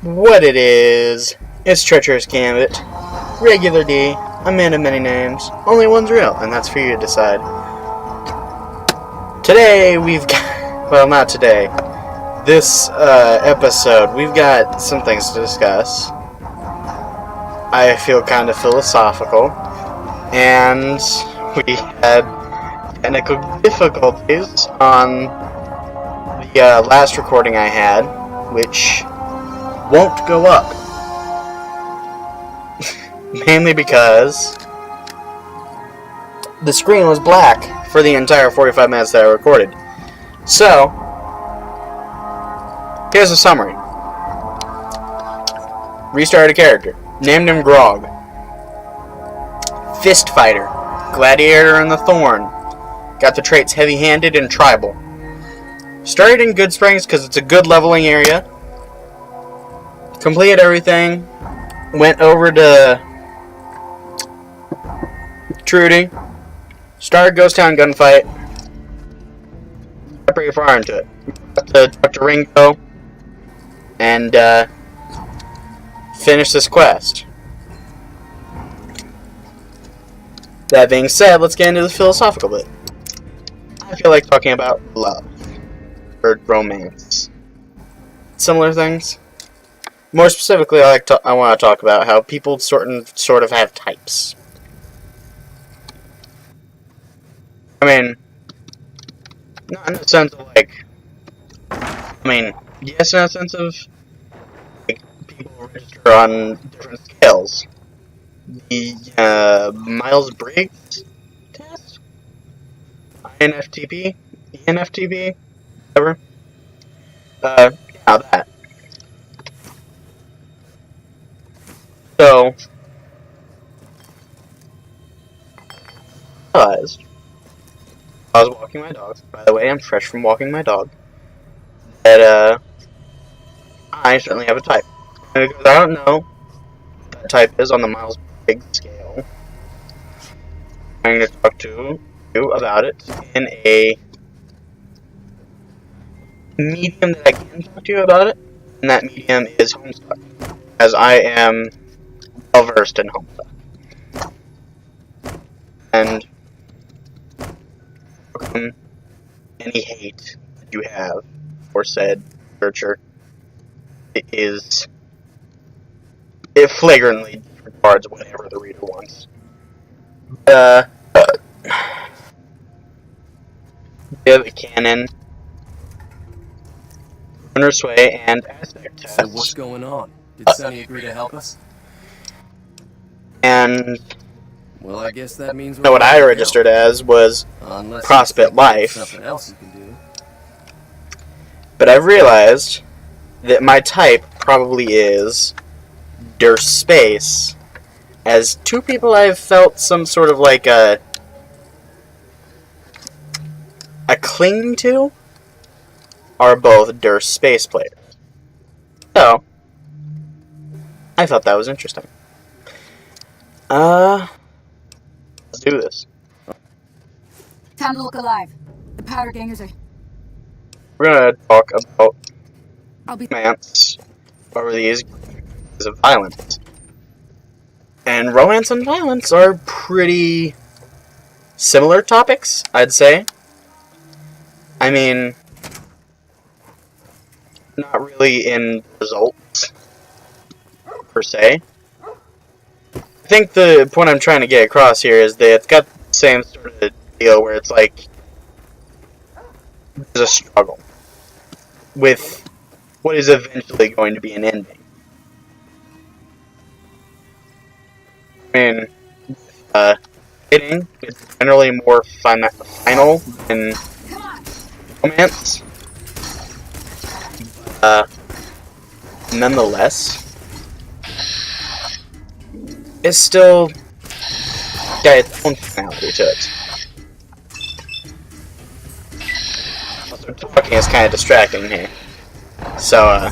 What it is, it's Treacherous Gambit, Regular D, a man of many names, only one's real, and that's for you to decide. Today we've got, well not today, this episode, we've got some things to discuss. I feel kind of philosophical, and we had technical difficulties on the last recording I had, which won't go up. Mainly because the screen was black for the entire 45 minutes that I recorded. So, here's a summary. Restarted a character. Named him Grog. Fist Fighter. Gladiator and the Thorn. Got the traits Heavy-Handed and Tribal. Started in Good Springs because it's a good leveling area. Completed everything. Went over to Trudy. Started Ghost Town gunfight. Got pretty far into it. Got to talk to Ringo. And finish this quest. That being said, let's get into the philosophical bit. I feel like talking about love. Or romance. Similar things. More specifically, I want to talk about how people sort of have types. I mean, not in the sense of like, yes, in a sense of like people register on different scales. The Myers-Briggs test, INFTP, ENFTP, whatever. Yeah, that. So, I realized I was walking my dog. By the way, I'm fresh from walking my dog. That I certainly have a type. And because I don't know what that type is on the Myers-Briggs scale, I'm going to talk to you about it in a medium that I can talk to you about it, and that medium is Homestuck, as I am well versed in Homestuck. And any hate that you have for said literature, it flagrantly disregards whatever the reader wants. The canon, runner sway, and aspect tests. So what's going on? Did Sonny agree to help us? And well, I guess that means what I registered as was CrossFit Life. Something else you can do. But I've realized that my type probably is Durst Space, as two people I've felt some sort of like a cling to are both Durst Space players. So, I thought that was interesting. Let's do this. Time to look alive. The powder gangers are... We're gonna talk about romance over these cases of violence. And romance and violence are pretty similar topics, I'd say. I mean, not really in results, per se. I think the point I'm trying to get across here is that it's got the same sort of deal where it's like there's a struggle with what is eventually going to be an ending. I mean, dating is generally more final than romance. Nonetheless, it's still got its own finality to it. Also, talking is kind of distracting here. So,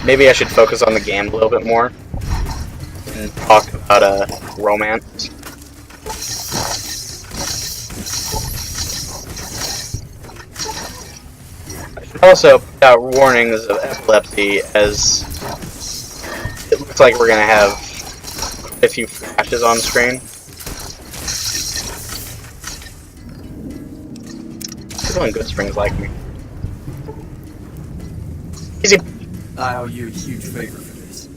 maybe I should focus on the game a little bit more and talk about, romance. Also put out warnings of epilepsy, as it looks like we're gonna have quite a few flashes on screen. People in Good Springs like me. Easy. I owe you a huge favor for this.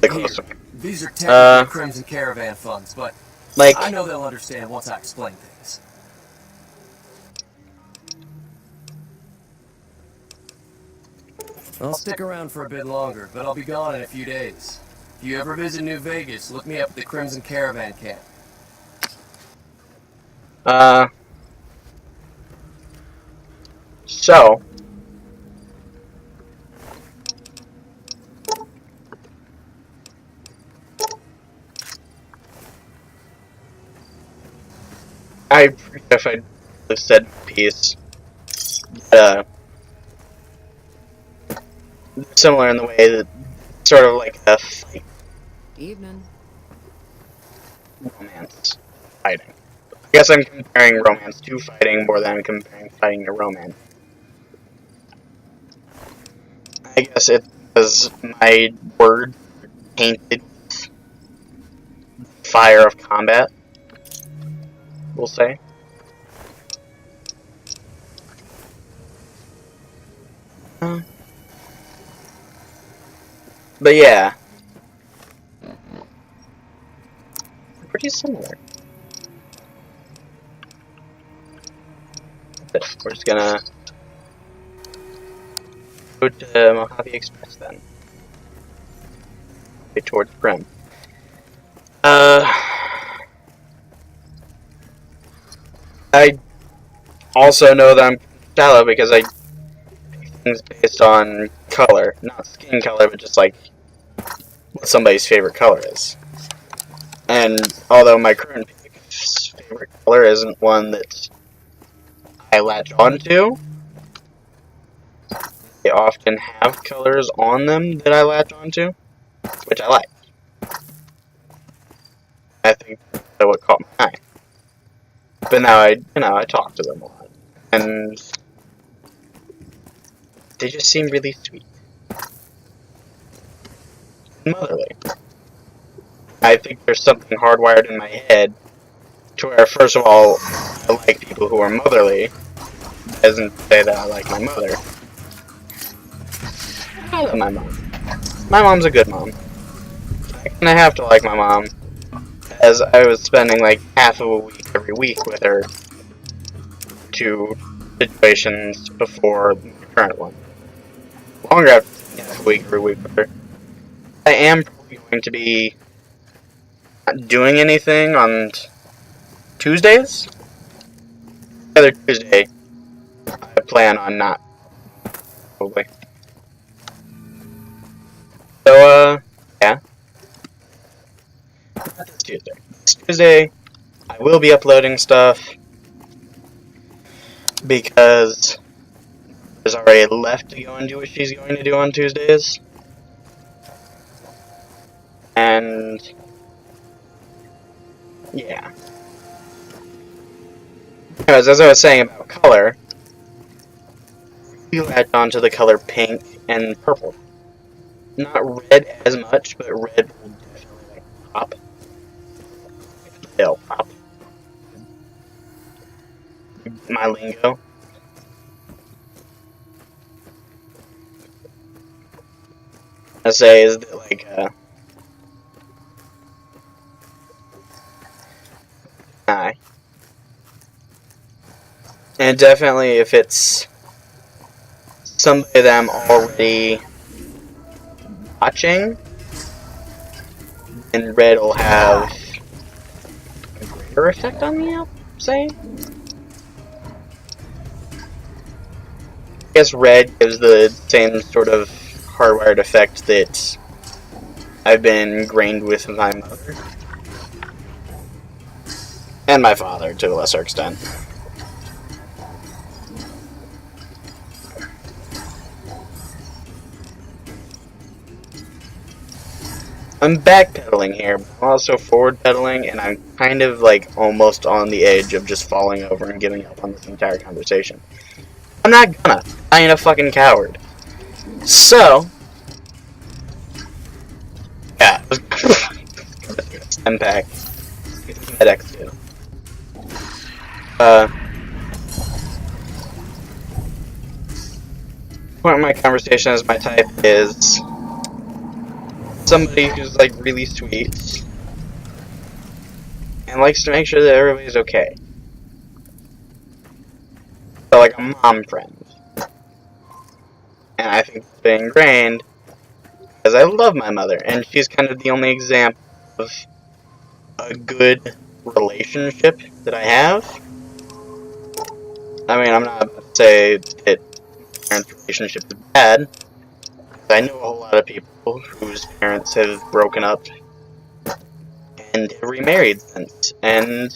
The Here, closer. these are technically Crimson Caravan funds, but Like, I know they'll understand once I explain things. I'll stick around for a bit longer, but I'll be gone in a few days. If you ever visit New Vegas, look me up at the Crimson Caravan camp. So, I forget if I said piece, but, similar in the way that sort of like a fight, Evening. romance, fighting. I guess I'm comparing romance to fighting more than I'm comparing fighting to romance. I guess it's because my word painted fire of combat, we'll say. But yeah, pretty similar. But we're just gonna go to Mojave Express then. Way towards Prim. I also know that I'm shallow because I pick things based on color. Not skin color, but just like what somebody's favorite color is. And although my current favorite color isn't one that I latch onto, they often have colors on them that I latch onto, which I like. I think that's what caught my eye. But now I talk to them a lot, and they just seem really sweet, and motherly. I think there's something hardwired in my head to where, first of all, I like people who are motherly. Doesn't say that I like my mother. I love my mom. My mom's a good mom. I kinda have to like my mom, as I was spending like half of a week every week with her to situations before the current one. Longer after half a week every week with her. I am probably going to be not doing anything on Tuesdays. The other Tuesday, I plan on not, probably. So, yeah. Not this Tuesday. This Tuesday, I will be uploading stuff because there's already left to go and do what she's going to do on Tuesdays. And yeah. Anyways, as I was saying about color, we latch onto the color pink and purple. Not red as much, but red will definitely pop. It'll pop. My lingo. I say is that like aye. And definitely if it's somebody that I'm already watching, then red will have a greater effect on me, I'll say. I guess red gives the same sort of hardwired effect that I've been ingrained with my mother. And my father, to a lesser extent. I'm backpedaling here, but I'm also forward pedaling, and I'm kind of like almost on the edge of just falling over and giving up on this entire conversation. I'm not gonna. I ain't a fucking coward. So, yeah. Impact. Medic too. Part of my conversation as my type is somebody who's like really sweet and likes to make sure that everybody's okay. So like a mom friend. And I think it's been ingrained because I love my mother, and she's kind of the only example of a good relationship that I have. I mean, I'm not about to say that my parents' relationship is bad. I know a whole lot of people whose parents have broken up and have remarried since. And,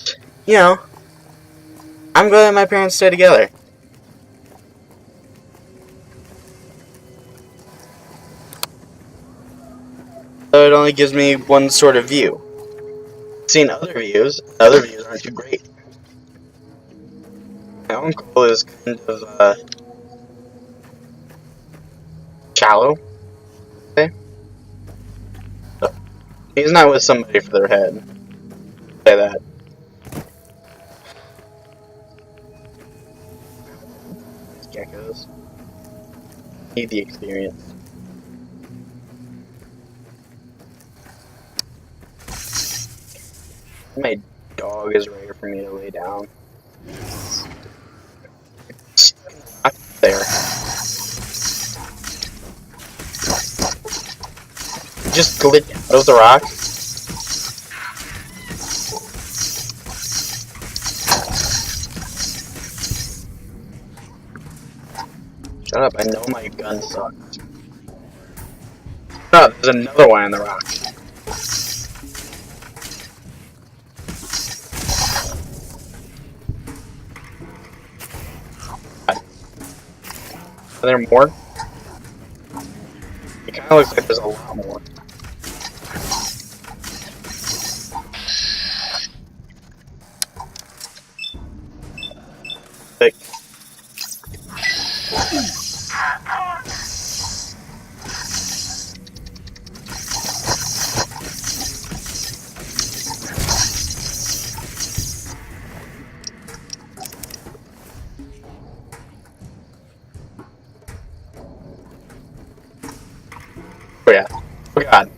you know, I'm glad my parents stay together. So it only gives me one sort of view. I've seen other views aren't too great. My uncle is kind of, shallow, okay? So, he's not with somebody for their head. Say that. Geckos. Need the experience. My dog is ready for me to lay down. Up there. Just glitch out of the rock. Shut up, I know my gun sucks. Shut up, there's another one in the rock. Are there more? It kinda looks like there's a lot more. Thick. Oh yeah. Oh god.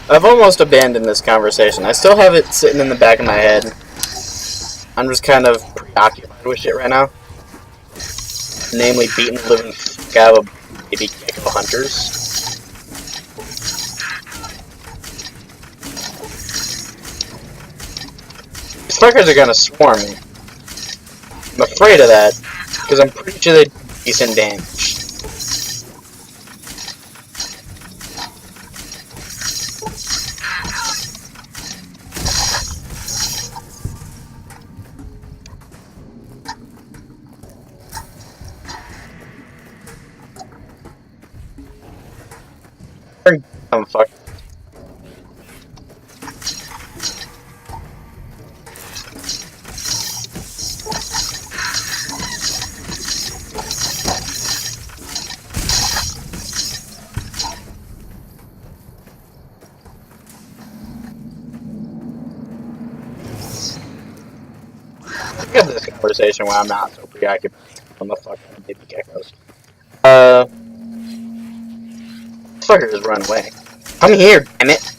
I've almost abandoned this conversation. I still have it sitting in the back of my head. I'm just kind of preoccupied with shit right now. Namely, beating the living fuck out of baby gecko hunters. These fuckers are gonna swarm me. I'm afraid of that, because I'm pretty sure they do decent damage. Dumb fuck. We have this conversation when I'm not so preoccupied on the fucking baby geckos. This fucker just run away. Come here, damn it!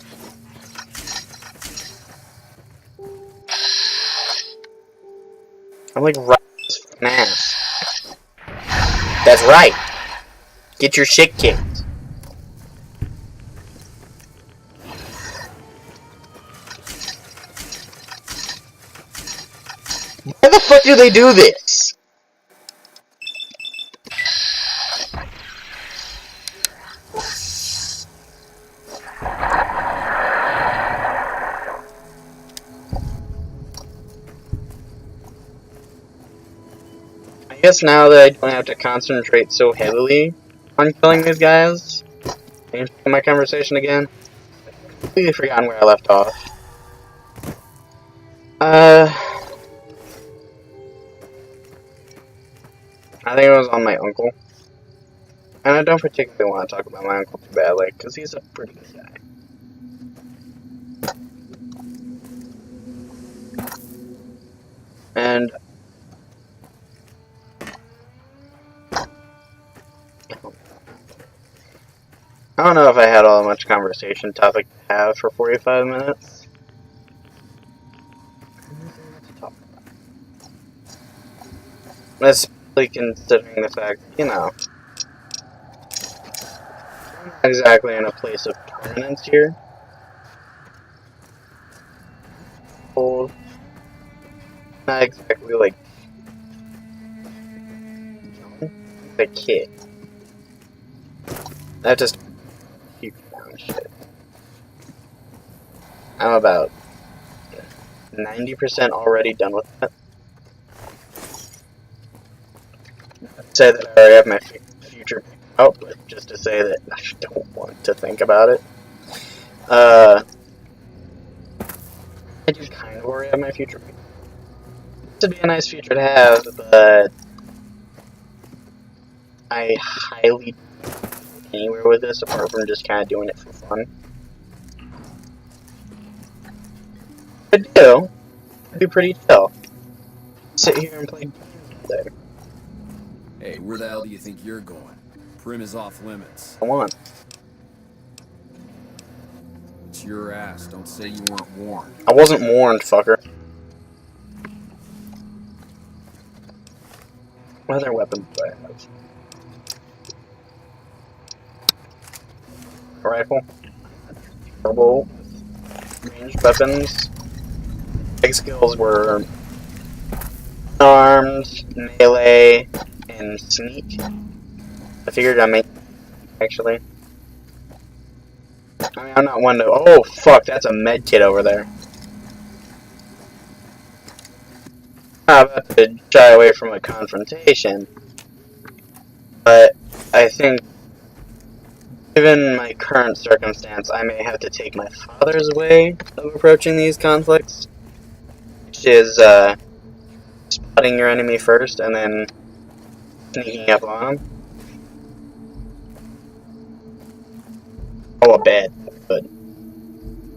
I'm like right in his fucking ass. That's right. Get your shit kicked. Why the fuck do they do this? guess now that I don't have to concentrate so heavily on killing these guys, and my conversation again, I've completely forgotten where I left off. I think it was on my uncle. And I don't particularly want to talk about my uncle too badly, because he's a pretty good guy. And I don't know if I had all that much conversation topic to have for 45 minutes. Especially considering the fact, you know, I'm not exactly in a place of permanence here. Old. Not exactly like a kid. That just keeps down shit. I'm about 90% already done with that. I'd say that I already have my future picked out, but just to say that I don't want to think about it. I do kind of already have my future picked out. This would be a nice future to have, but I highly don't go anywhere with this apart from just kind of doing it for fun. I do. It'd be pretty chill. Sit here and play games all day. Hey, where the hell do you think you're going? Prim is off limits. I want. It's your ass. Don't say you weren't warned. I wasn't warned, fucker. What other weapons do I have? A rifle. Turbo. Ranged weapons. Big skills were arms, melee, and sneak. I figured I might actually. I mean, I'm not one to. Oh fuck, that's a med kit over there. I'm about to shy away from a confrontation, but I think, given my current circumstance, I may have to take my father's way of approaching these conflicts, which is spotting your enemy first and then sneaking up on them. Oh, a bed. Good.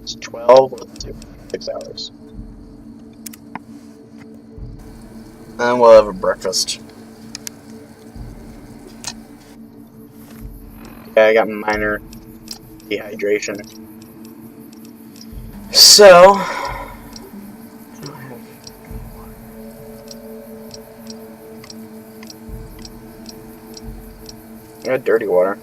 It's 12. Let's do 6 hours. And we'll have a breakfast. Yeah, I got minor dehydration. So, I got dirty water.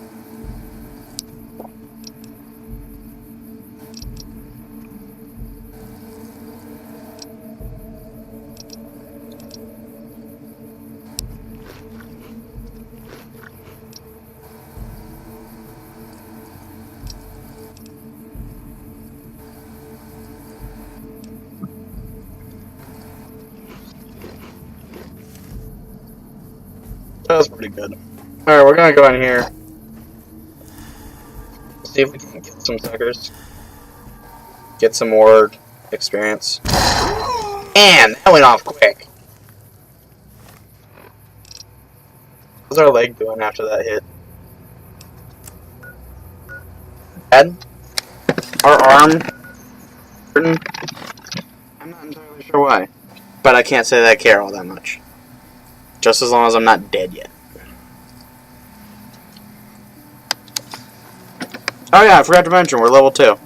That was pretty good. Alright, we're gonna go in here. See if we can kill some suckers. Get some more experience. And that went off quick. How's our leg doing after that hit? Bad? Our arm? I'm not entirely sure why. But I can't say that I care all that much. Just as long as I'm not dead yet. Oh yeah, I forgot to mention, we're level 2.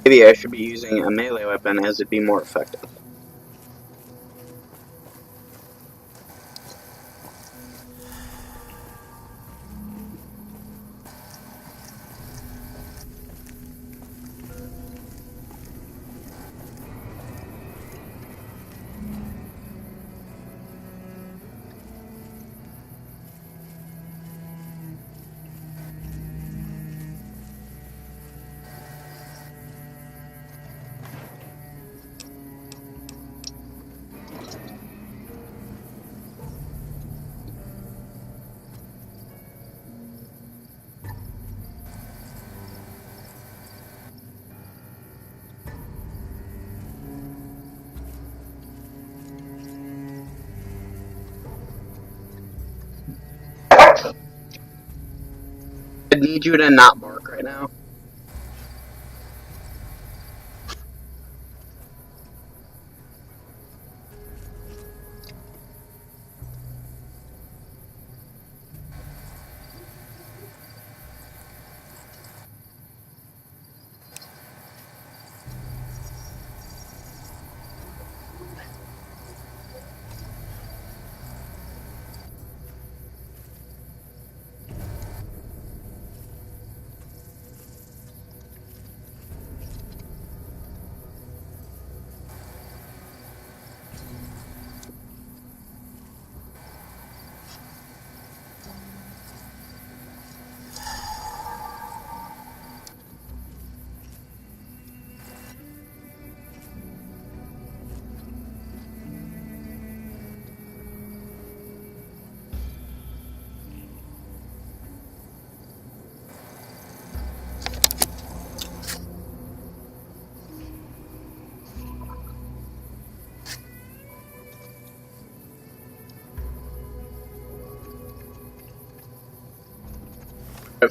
Maybe I should be using a melee weapon as it'd be more effective. I need you to not bark right now.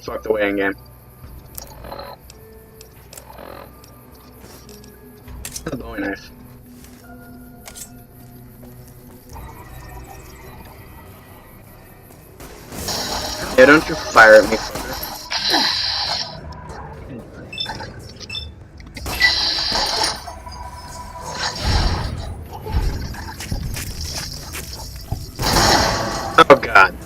Fuck the weighing game. A Bowie knife. Yeah, don't you fire at me, fucker. Oh god.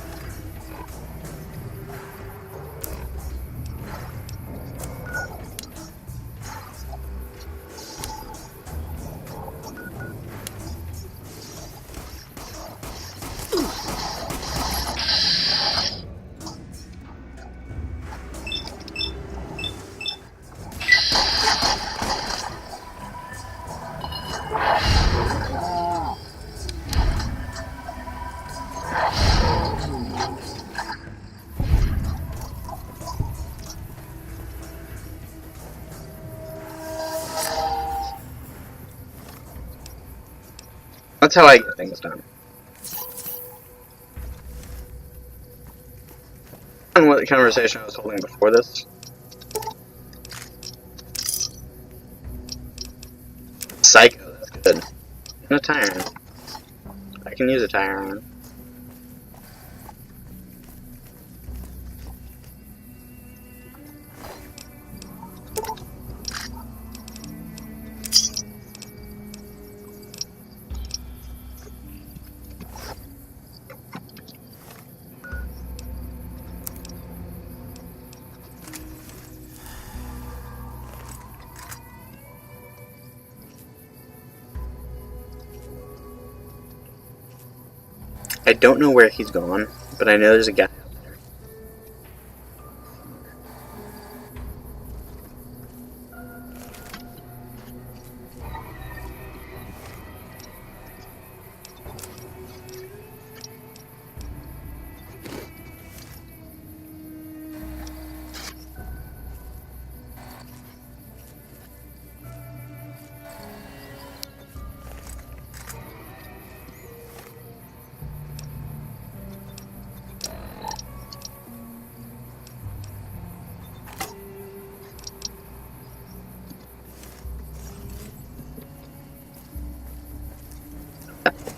That's how I get things done. And what conversation I was holding before this. Psycho, that's good. And a tire iron. I can use a tire iron. I don't know where he's gone, but I know there's a guy.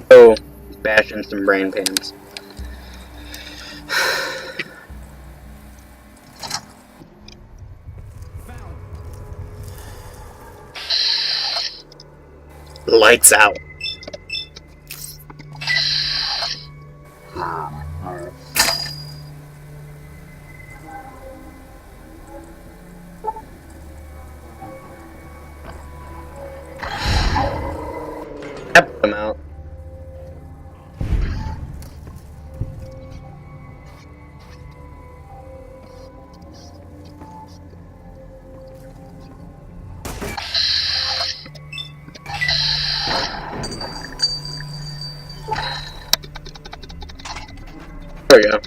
Oh, bashing some brain pans. Lights out. I put him out. There we go.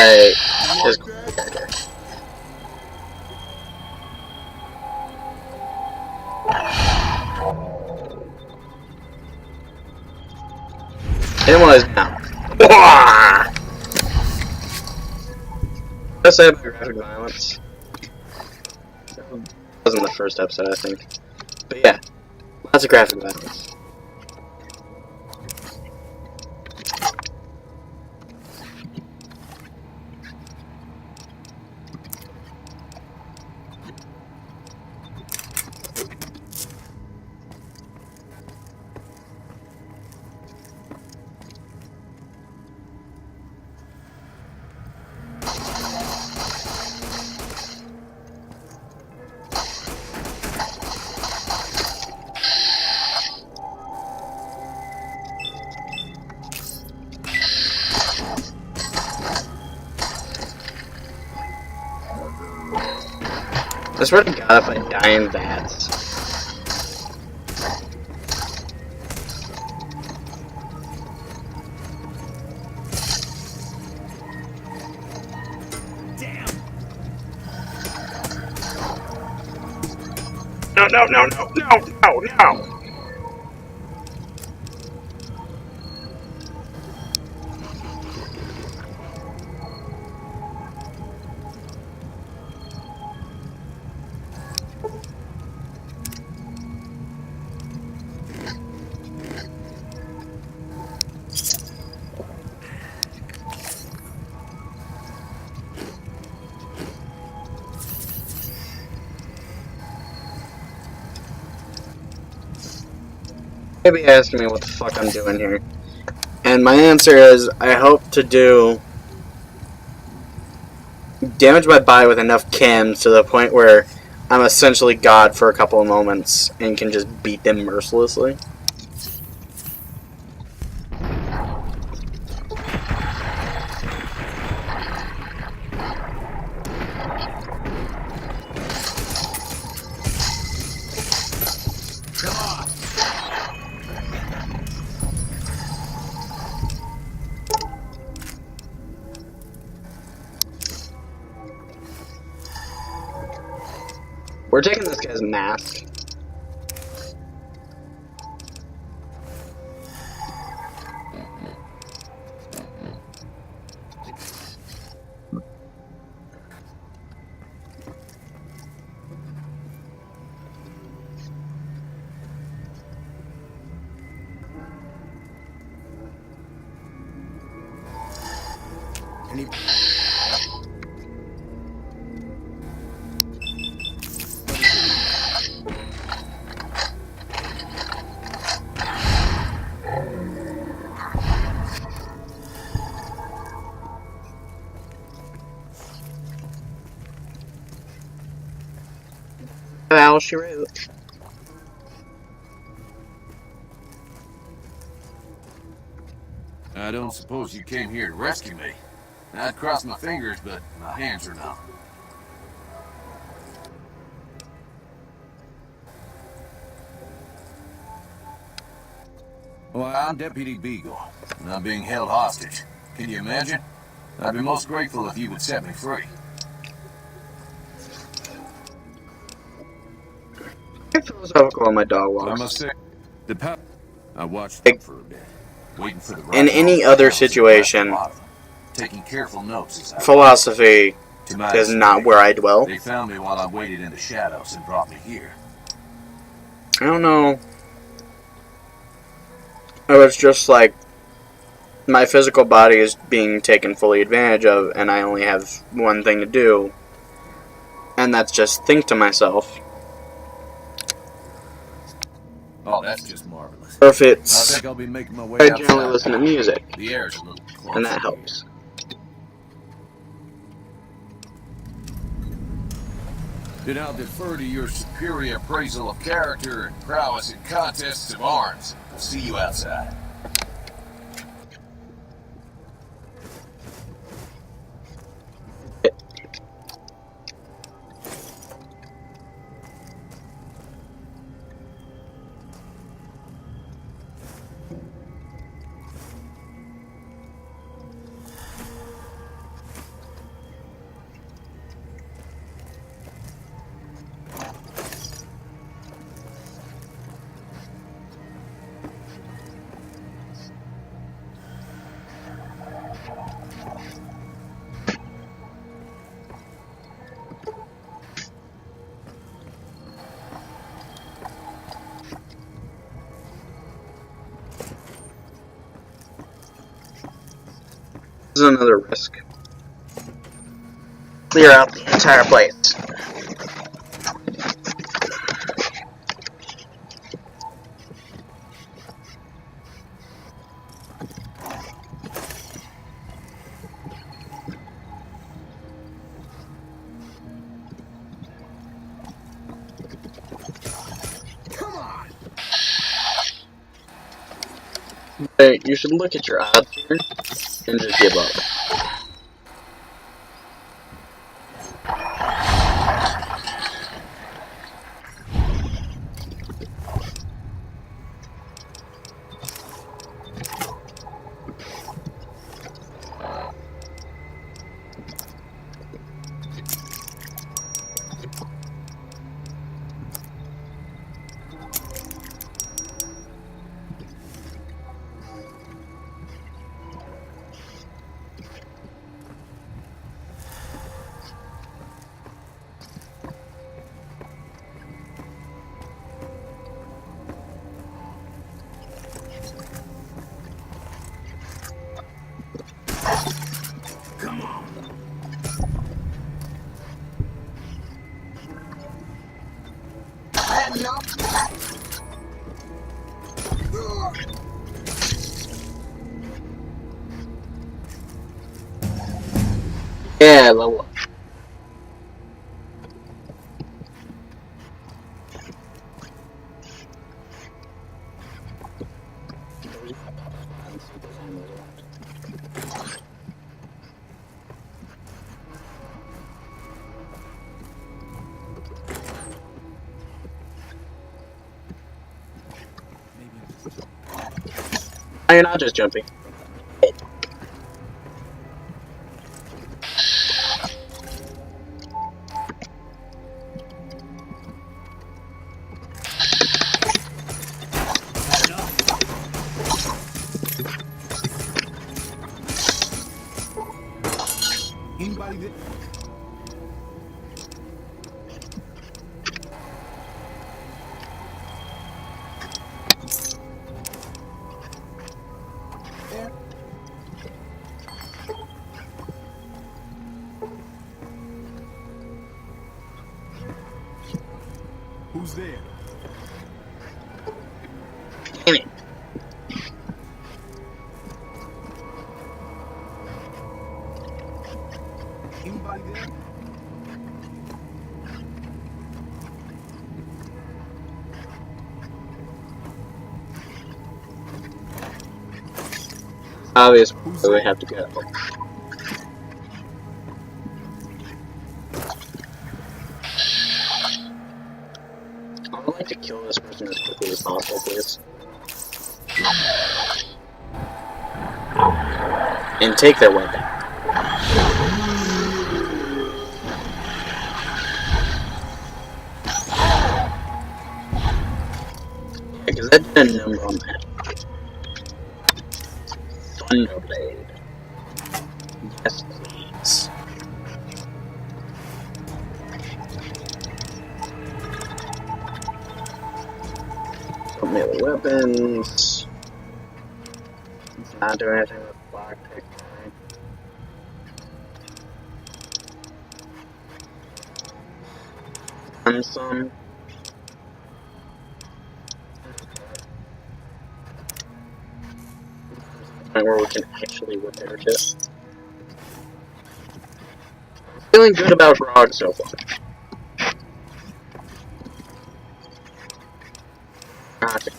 guy is character. And while he's now. Let's say about graphic violence. That was in the first episode, I think. But yeah, lots of graphic violence. I swear to God, if I die in vats. Damn. No, no, no, no, no, no, no! Maybe asking me what the fuck I'm doing here. And my answer is, I hope to do damage my body with enough chems to the point where I'm essentially God for a couple of moments and can just beat them mercilessly. Come on. We're taking this guy's mask. Any... How she wrote. I don't suppose you came here to rescue me. I'd cross my fingers, but my hands are numb. Well, I'm Deputy Beagle, and I'm being held hostage. Can you imagine? I'd be most grateful if you would set me free. I'm philosophical on my dog I walks. must say, I watched them for a bit, waiting for the right In any moment other to pounce and situation, grab a lot of them, taking careful notes as I philosophy to my is not escape. where I dwell. They found me while I waited in the shadows and brought me here. I don't know. It was just like my physical body is being taken fully advantage of, and I only have one thing to do, and that's just think to myself. Oh, that's just marvelous. Or if I it's, think I'll be making my way I outside. generally listen to music, The air's a little close. and that helps. Then I'll defer to your superior appraisal of character and prowess in contests of arms. I'll see you outside. This is another risk. Clear out the entire place. Come on! But you should look at your odds here and just give up. Come on! Yeah, level up. You're not just jumping. Anybody that... There? Who's there? Damn it. Anybody there? Obvious, so we have to go. I would like to kill this person as quickly as possible, please. And take their weapon. Because that did a number on that. Thunderblade. Yes, please. Melee weapons. It's not doing anything with lockpick. And some. Where we can actually repair it. Feeling good about Grog so far. Okay.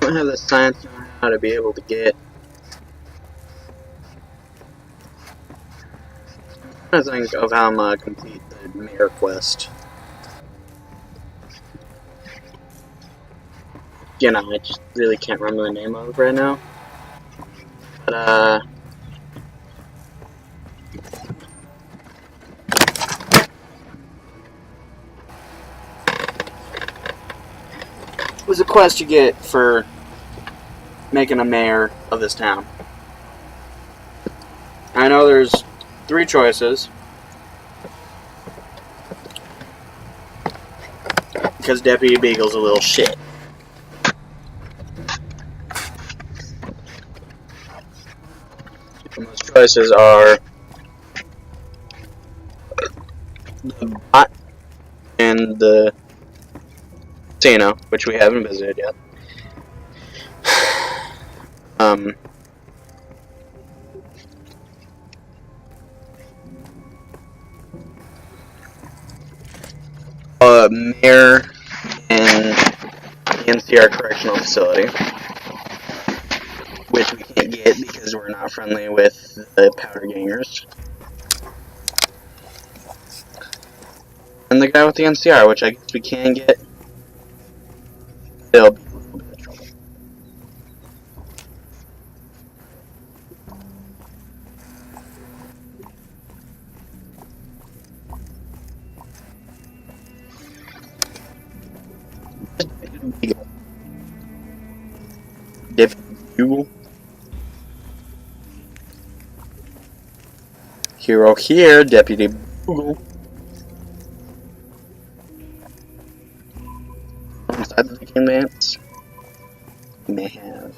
I don't have the science on how to be able to get trying to think of how I'm gonna complete the mayor quest. You know, I just really can't remember the name of it right now. But, it was a quest you get for making a mayor of this town. I know there's 3 choices. Because Deputy Beagle's a little shit. And those choices are the bot and the casino, which we haven't visited yet. Mayor in the NCR Correctional Facility, which we can't get because we're not friendly with the powder gangers. And the guy with the NCR, which I guess we can get. It'll be a little bit of trouble. Bugle. Hero here, Deputy Bugle. Inside the Viking Lance. May have.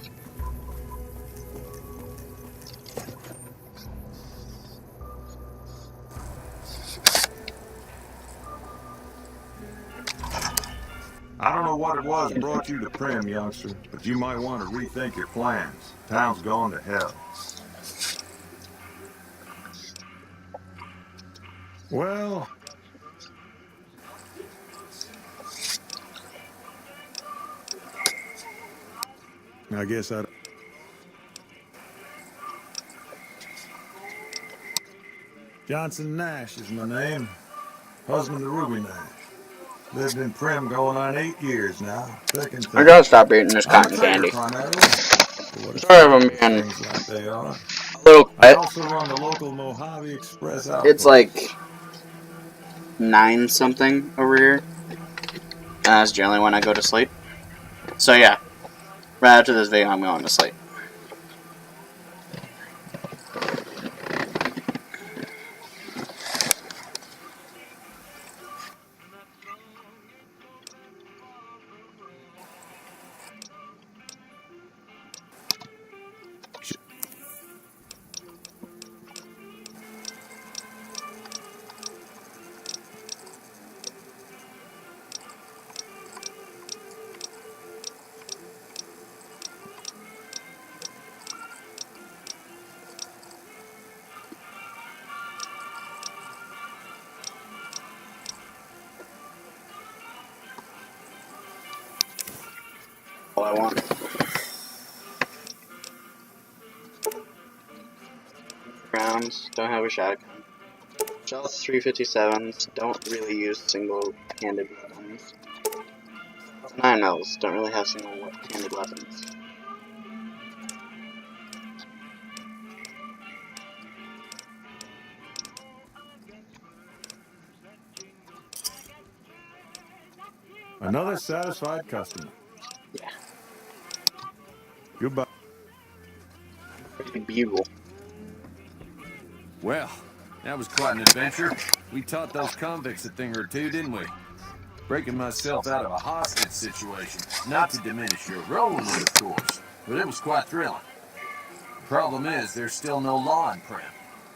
I don't know what it was that brought you to Prim, youngster, but you might want to rethink your plans. Town's going to hell. Well... I guess I... Johnson Nash is my name. Husband to Ruby Nash. Lived in Prim going on 8 years now. I gotta stop eating this I'm a cotton trader candy. primarily. Sorry if I'm being Things like they are. a little I quiet. also run the local Mojave Express outpost. It's like 9 something over here. And that's generally when I go to sleep. So yeah, right after this video I'm going to sleep. All I want. Rounds, don't have a shotgun. Shells 357s, don't really use single-handed weapons. 9mm, don't really have single-handed weapons. Another satisfied customer. Yeah. Goodbye. Pretty bugle. Well, that was quite an adventure. We taught those convicts a thing or two, didn't we? Breaking myself out of a hostage situation. Not to diminish your role in it, of course, but it was quite thrilling. The problem is, there's still no law in Prim.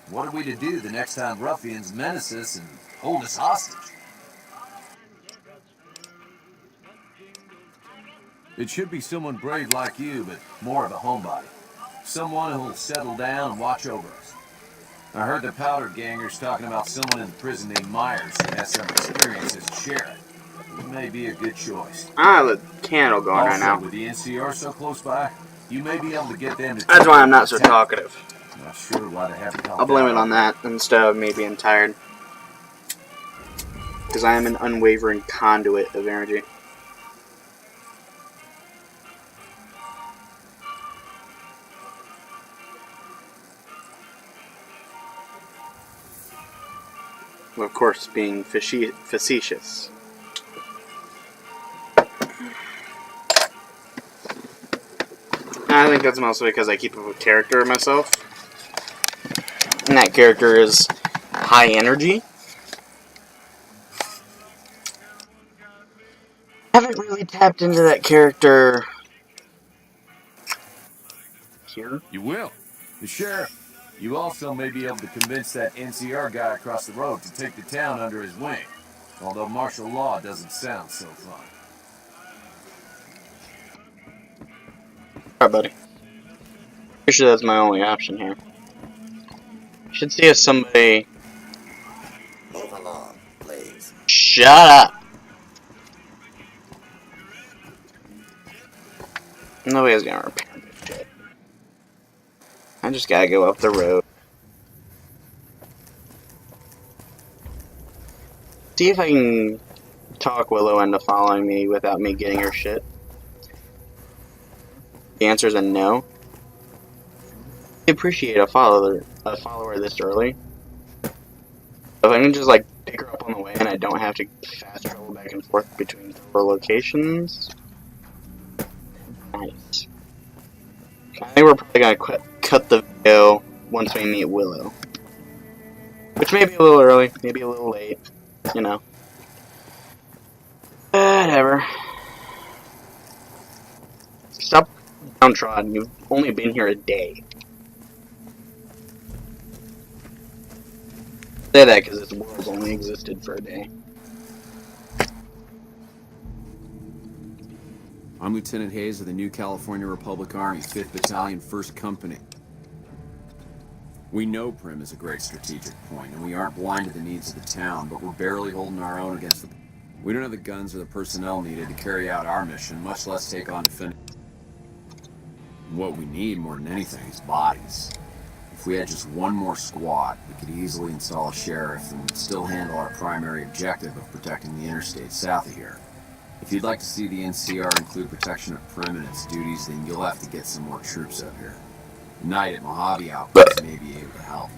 What are we to do the next time ruffians menace us and hold us hostage? It should be someone brave like you, but more of a homebody. Someone who'll settle down and watch over us. I heard the powder gangers talking about someone in the prison named Myers who has some experience as a sheriff. He may be a good choice. I have a candle going right now. With the NCR so close by, you may be able to get them to... That's why I'm not so talkative. Not sure why they haven't helped I'll blame out it on that instead of me being tired. Because I am an unwavering conduit of energy. Well, of course, being facetious. I think that's mostly because I keep up with character myself. And that character is high energy. I haven't really tapped into that character here. You will. The sheriff. You also may be able to convince that NCR guy across the road to take the town under his wing. Although martial law doesn't sound so fun. Alright, buddy. Pretty sure that's my only option here. Should see if somebody... Move along, please. Shut up! Nobody's gonna repair this shit. I just gotta go up the road. See if I can talk Willow into following me without me getting her shit. The answer is a no. I appreciate a follower this early. If I can just like pick her up on the way and I don't have to fast travel back and forth between 4 locations. Nice. I think we're probably gonna cut the video once we meet Willow. Which may be a little early, maybe a little late, you know. Whatever. Stop downtrodden, you've only been here a day. Say that because this world's only existed for a day. I'm Lieutenant Hayes of the New California Republic Army, 5th Battalion, 1st Company. We know Prim is a great strategic point, and we aren't blind to the needs of the town, but we're barely holding our own against the... We don't have the guns or the personnel needed to carry out our mission, much less take on defending. What we need more than anything is bodies. If we had just one more squad, we could easily install a sheriff and still handle our primary objective of protecting the interstate south of here. If you'd like to see the NCR include protection of Prim and its duties, then you'll have to get some more troops up here. Knight at Mojave Outpost may be able to help.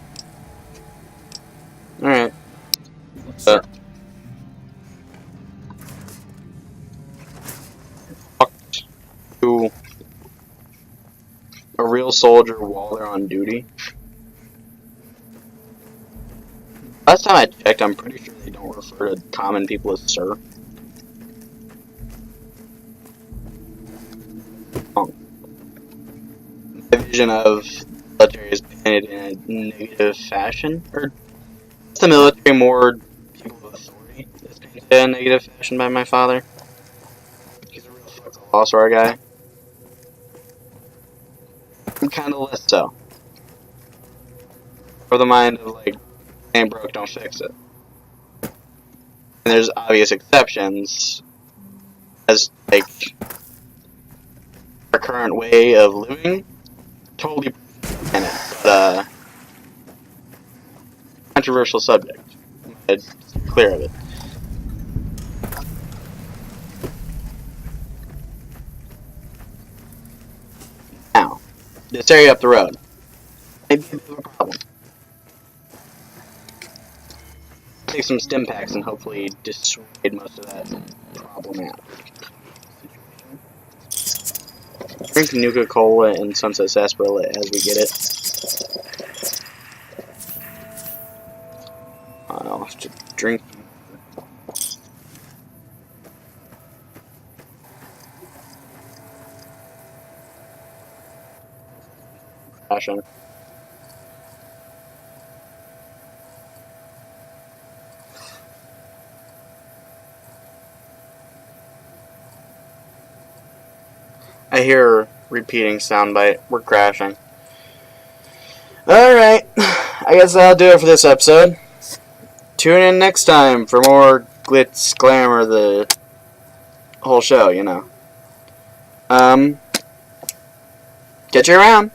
Alright. Talk to a real soldier while they're on duty. Last time I checked, I'm pretty sure they don't refer to common people as sir. My vision of the military is painted in a negative fashion, or is the military more people of authority that's painted in a negative fashion by my father? He's a real fuck loss our guy. I'm kinda less so. For the mind of like, ain't broke, don't fix it. And there's obvious exceptions, as like our current way of living, totally in it, but controversial subject. I'm clear of it. Now, this area up the road may be a bit of a problem. Take some stim packs and hopefully dissuade most of that problem out. Drink Nuka-Cola and Sunset Sarsaparilla as we get it. I'll have to drink. Crashing. I hear a repeating soundbite. We're crashing. Alright. I guess that'll do it for this episode. Tune in next time for more glitz, glamour, the whole show, you know. Catch you around.